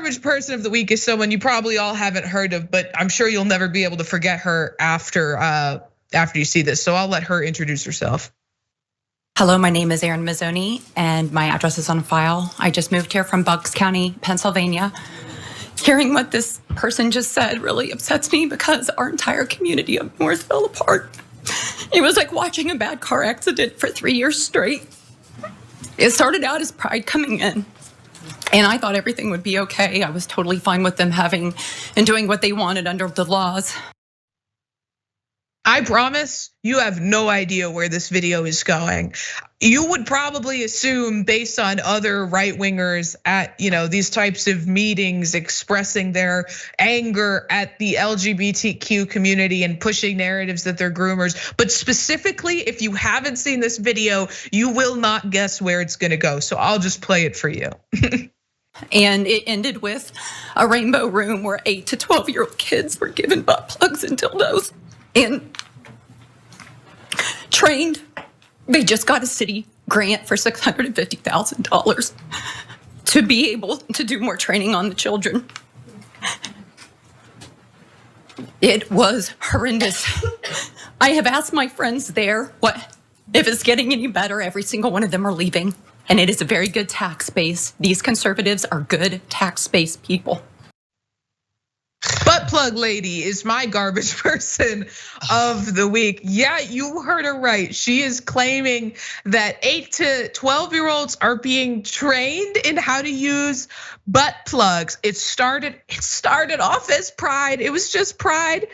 garbage person of the week is someone you probably all haven't heard of, but I'm sure you'll never be able to forget her after you see this. So I'll let her introduce herself. Hello, my name is Erin Mazzoni, and my address is on file. I just moved here from Bucks County, Pennsylvania. Hearing what this person just said really upsets me because our entire community up north fell apart. It was like watching a bad car accident for 3 years straight. It started out as pride coming in, and I thought everything would be okay. I was totally fine with them having and doing what they wanted under the laws. I promise you have no idea where this video is going. You would probably assume, based on other right-wingers at these types of meetings expressing their anger at the LGBTQ community and pushing narratives that they're groomers. But specifically, if you haven't seen this video, you will not guess where it's gonna go. So I'll just play it for you. And it ended with a rainbow room where 8 to 12-year-old kids were given butt plugs and dildos. And trained. They just got a city grant for $650,000 to be able to do more training on the children. It was horrendous. I have asked my friends there if it's getting any better. Every single one of them are leaving, and it is a very good tax base. These conservatives are good tax base people. Butt plug lady is my garbage person of the week. Yeah, you heard her right. She is claiming that 8 to 12-year-olds are being trained in how to use butt plugs. It started off as pride. It was just pride.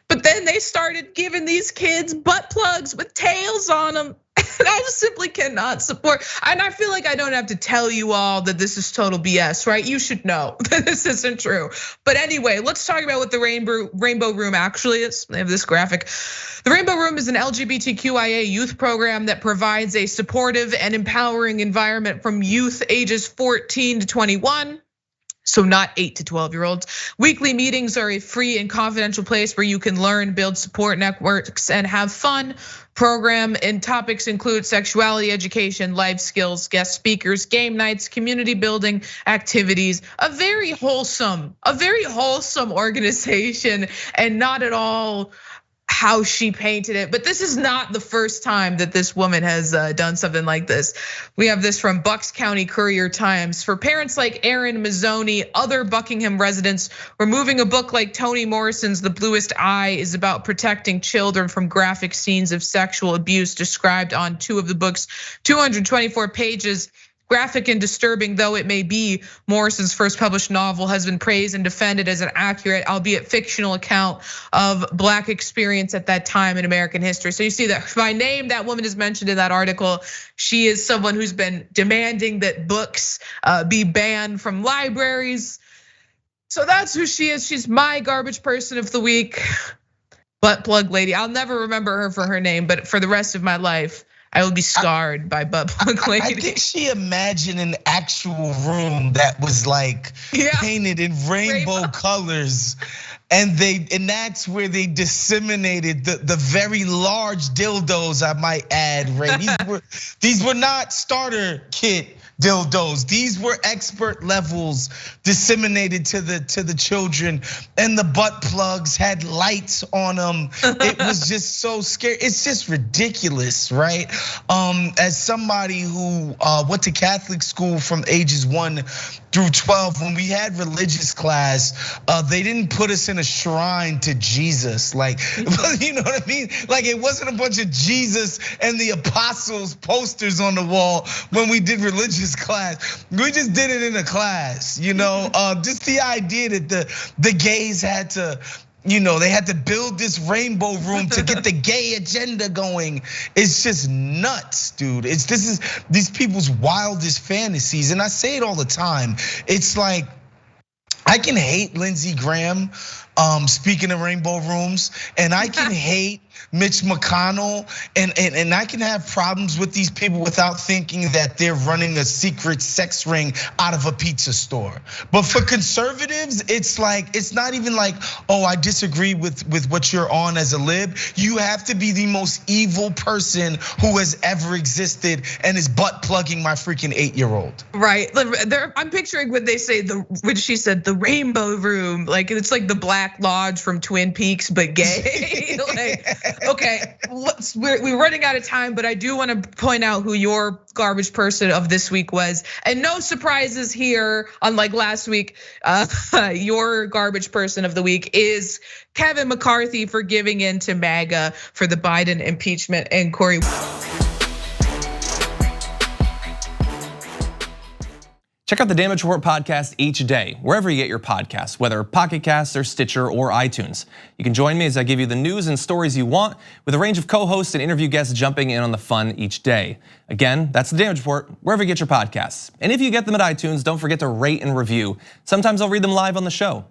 But then they started giving these kids butt plugs with tails on them. And I just simply cannot support. And I feel like I don't have to tell you all that this is total BS, right? You should know that this isn't true. But anyway, let's talk about what the Rainbow Room actually is. They have this graphic. The Rainbow Room is an LGBTQIA youth program that provides a supportive and empowering environment from youth ages 14 to 21. So not 8 to 12-year-olds. Weekly meetings are a free and confidential place where you can learn, build support networks, and have fun. Program and topics include sexuality education, life skills, guest speakers, game nights, community building activities. A very wholesome organization, and not at all how she painted it. But this is not the first time that this woman has done something like this. We have this from Bucks County Courier-Times. For parents like Erin Mazzoni, other Buckingham residents, removing a book like Toni Morrison's The Bluest Eye is about protecting children from graphic scenes of sexual abuse described on 2 of the book's 224 pages. Graphic and disturbing though it may be, Morrison's first published novel has been praised and defended as an accurate, albeit fictional, account of Black experience at that time in American history. So you see that by name, that woman is mentioned in that article. She is someone who's been demanding that books be banned from libraries. So that's who she is. She's my garbage person of the week. Butt plug lady. I'll never remember her for her name, but for the rest of my life, I will be scarred by butt plug lady. I think she imagined an actual room that was like painted in rainbow colors. And that's where they disseminated the very large dildos, I might add, Ray. These were not starter kit dildos. These were expert levels disseminated to the children, and the butt plugs had lights on them. It was just so scary. It's just ridiculous, right? As somebody who went to Catholic school from ages 1 through 12, when we had religious class, they didn't put us in a shrine to Jesus. Like, you know what I mean? Like, it wasn't a bunch of Jesus and the apostles posters on the wall when we did religious class. We just did it in a class, just the idea that the gays had to, they had to build this rainbow room to get the gay agenda going. It's just nuts, dude. This is these people's wildest fantasies. And I say it all the time. It's like, I can hate Lindsey Graham, speaking in rainbow rooms, and I can hate Mitch McConnell, and I can have problems with these people without thinking that they're running a secret sex ring out of a pizza store. But for conservatives, it's like, it's not even like, oh, I disagree with what you're on as a lib. You have to be the most evil person who has ever existed and is butt plugging my freaking 8-year-old. Right, I'm picturing when they say when she said the rainbow room, like it's like the Black Lodge from Twin Peaks, but gay. Like, okay, we're running out of time, but I do want to point out who your garbage person of this week was, and no surprises here. Unlike last week, your garbage person of the week is Kevin McCarthy for giving in to MAGA for the Biden impeachment inquiry. Check out the Damage Report podcast each day, wherever you get your podcasts, whether Pocket Casts or Stitcher or iTunes. You can join me as I give you the news and stories you want, with a range of co-hosts and interview guests jumping in on the fun each day. Again, that's the Damage Report, wherever you get your podcasts. And if you get them at iTunes, don't forget to rate and review. Sometimes I'll read them live on the show.